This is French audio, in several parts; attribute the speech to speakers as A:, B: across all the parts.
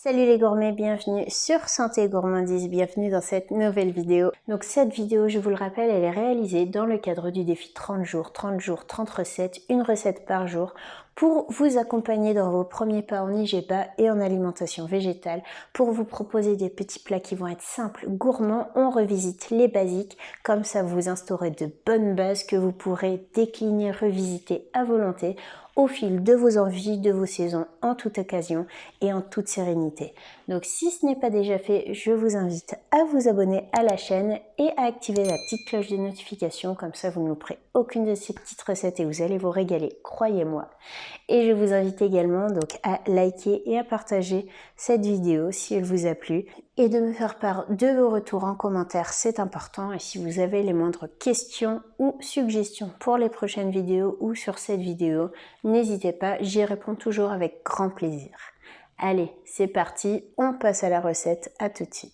A: Salut les gourmets, bienvenue sur Santé Gourmandise, bienvenue dans cette nouvelle vidéo. Donc cette vidéo, je vous le rappelle, elle est réalisée dans le cadre du défi 30 jours, 30 recettes, une recette par jour pour vous accompagner dans vos premiers pas en IGBA et en alimentation végétale, pour vous proposer des petits plats qui vont être simples, gourmands. On revisite les basiques, comme ça vous instaurez de bonnes bases que vous pourrez décliner, revisiter à volonté au fil de vos envies, de vos saisons, en toute occasion et en toute sérénité. Donc si ce n'est pas déjà fait, je vous invite à vous abonner à la chaîne et à activer la petite cloche de notification, comme ça vous ne louperez aucune de ces petites recettes et vous allez vous régaler, croyez-moi. Et je vous invite également donc à liker et à partager cette vidéo si elle vous a plu et de me faire part de vos retours en commentaire, c'est important. Et si vous avez les moindres questions ou suggestions pour les prochaines vidéos ou sur cette vidéo, n'hésitez pas, j'y réponds toujours avec grand plaisir. Allez, c'est parti, on passe à la recette, à tout de suite.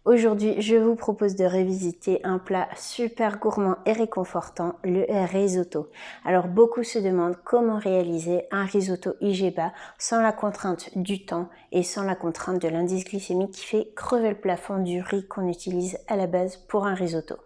A: Aujourd'hui, je vous propose de revisiter un plat super gourmand et réconfortant, le risotto. Alors, beaucoup se demandent comment réaliser un risotto IGBA sans la contrainte du temps et sans la contrainte de l'indice glycémique qui fait crever le plafond du riz qu'on utilise à la base pour un risotto.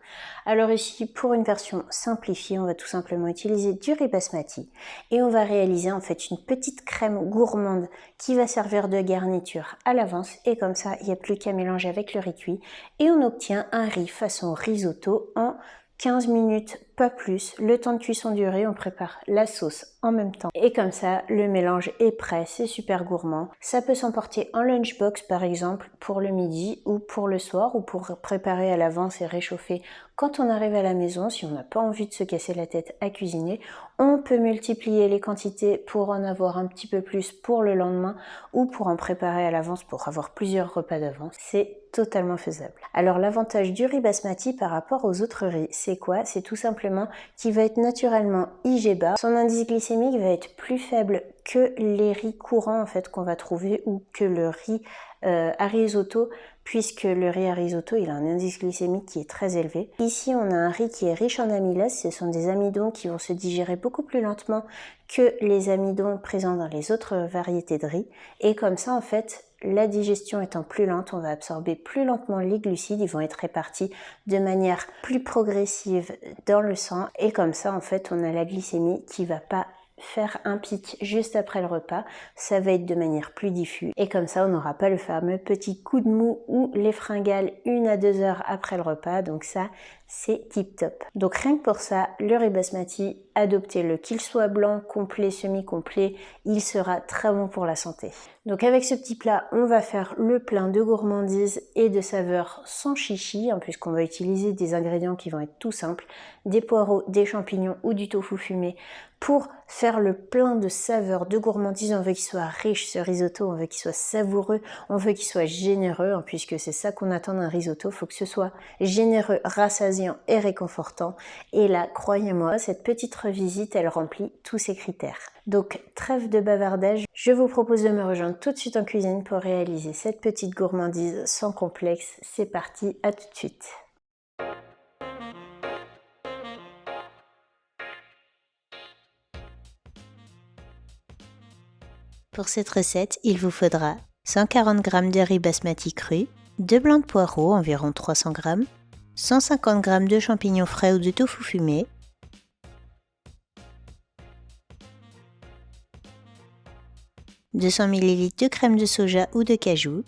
A: Alors ici, pour une version simplifiée, on va tout simplement utiliser du riz basmati et on va réaliser en fait une petite crème gourmande qui va servir de garniture à l'avance, et comme ça, il n'y a plus qu'à mélanger avec le riz cuit et on obtient un riz façon risotto en 15 minutes, pas plus. Le temps de cuisson du riz, on prépare la sauce en même temps. Et comme ça, le mélange est prêt, c'est super gourmand. Ça peut s'emporter en lunchbox par exemple pour le midi ou pour le soir, ou pour préparer à l'avance et réchauffer quand on arrive à la maison. Si on n'a pas envie de se casser la tête à cuisiner, on peut multiplier les quantités pour en avoir un petit peu plus pour le lendemain ou pour en préparer à l'avance pour avoir plusieurs repas d'avance. C'est totalement faisable. Alors l'avantage du riz basmati par rapport aux autres riz, c'est quoi? C'est tout simplement qu'il va être naturellement IGBA. Son indice glycémique va être plus faible que les riz courants en fait qu'on va trouver, ou que le riz à risotto, puisque le riz à risotto il a un indice glycémique qui est très élevé. Ici on a un riz qui est riche en amylase, ce sont des amidons qui vont se digérer beaucoup plus lentement que les amidons présents dans les autres variétés de riz, et comme ça en fait la digestion étant plus lente, on va absorber plus lentement les glucides, ils vont être répartis de manière plus progressive dans le sang, et comme ça en fait on a la glycémie qui va pas faire un pic juste après le repas, ça va être de manière plus diffuse, et comme ça on n'aura pas le fameux petit coup de mou ou les fringales 1 à 2 heures après le repas. Donc ça, c'est tip top. Donc rien que pour ça, le riz basmati, adoptez-le, qu'il soit blanc, complet, semi-complet, il sera très bon pour la santé. Donc avec ce petit plat, on va faire le plein de gourmandise et de saveurs sans chichi, puisqu'on va utiliser des ingrédients qui vont être tout simples, des poireaux, des champignons ou du tofu fumé. Pour faire le plein de saveurs, de gourmandise, on veut qu'il soit riche ce risotto, on veut qu'il soit savoureux, on veut qu'il soit généreux, puisque c'est ça qu'on attend d'un risotto, il faut que ce soit généreux, rassasiant et réconfortant. Et là, croyez-moi, cette petite revisite, elle remplit tous ces critères. Donc, trêve de bavardage, je vous propose de me rejoindre tout de suite en cuisine pour réaliser cette petite gourmandise sans complexe. C'est parti, à tout de suite. Pour cette recette, il vous faudra 140 g de riz basmati cru, 2 blancs de poireaux, environ 300 g, 150 g de champignons frais ou de tofu fumé, « 200 ml de crème de soja ou de cajou,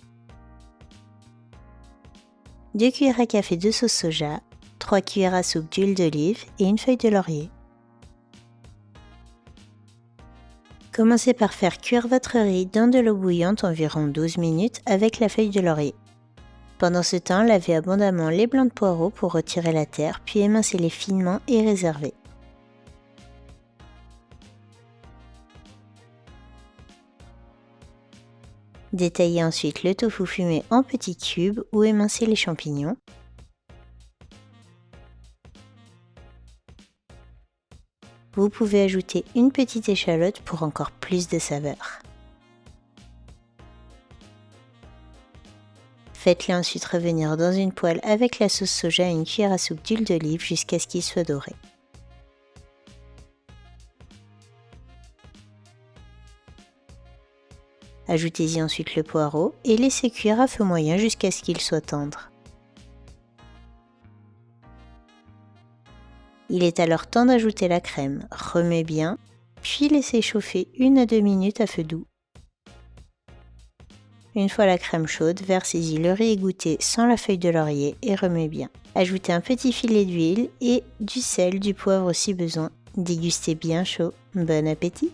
A: 2 cuillères à café de sauce soja, 3 cuillères à soupe d'huile d'olive et une feuille de laurier. Commencez par faire cuire votre riz dans de l'eau bouillante environ 12 minutes avec la feuille de laurier. Pendant ce temps, lavez abondamment les blancs de poireaux pour retirer la terre, puis émincez-les finement et réservez. Détaillez ensuite le tofu fumé en petits cubes ou émincez les champignons. Vous pouvez ajouter une petite échalote pour encore plus de saveur. Faites-le ensuite revenir dans une poêle avec la sauce soja et une cuillère à soupe d'huile d'olive jusqu'à ce qu'il soit doré. Ajoutez-y ensuite le poireau et laissez cuire à feu moyen jusqu'à ce qu'il soit tendre. Il est alors temps d'ajouter la crème. Remets bien, puis laissez chauffer 1 à 2 minutes à feu doux. Une fois la crème chaude, versez-y le riz égoutté sans la feuille de laurier et remets bien. Ajoutez un petit filet d'huile et du sel, du poivre si besoin. Dégustez bien chaud. Bon appétit!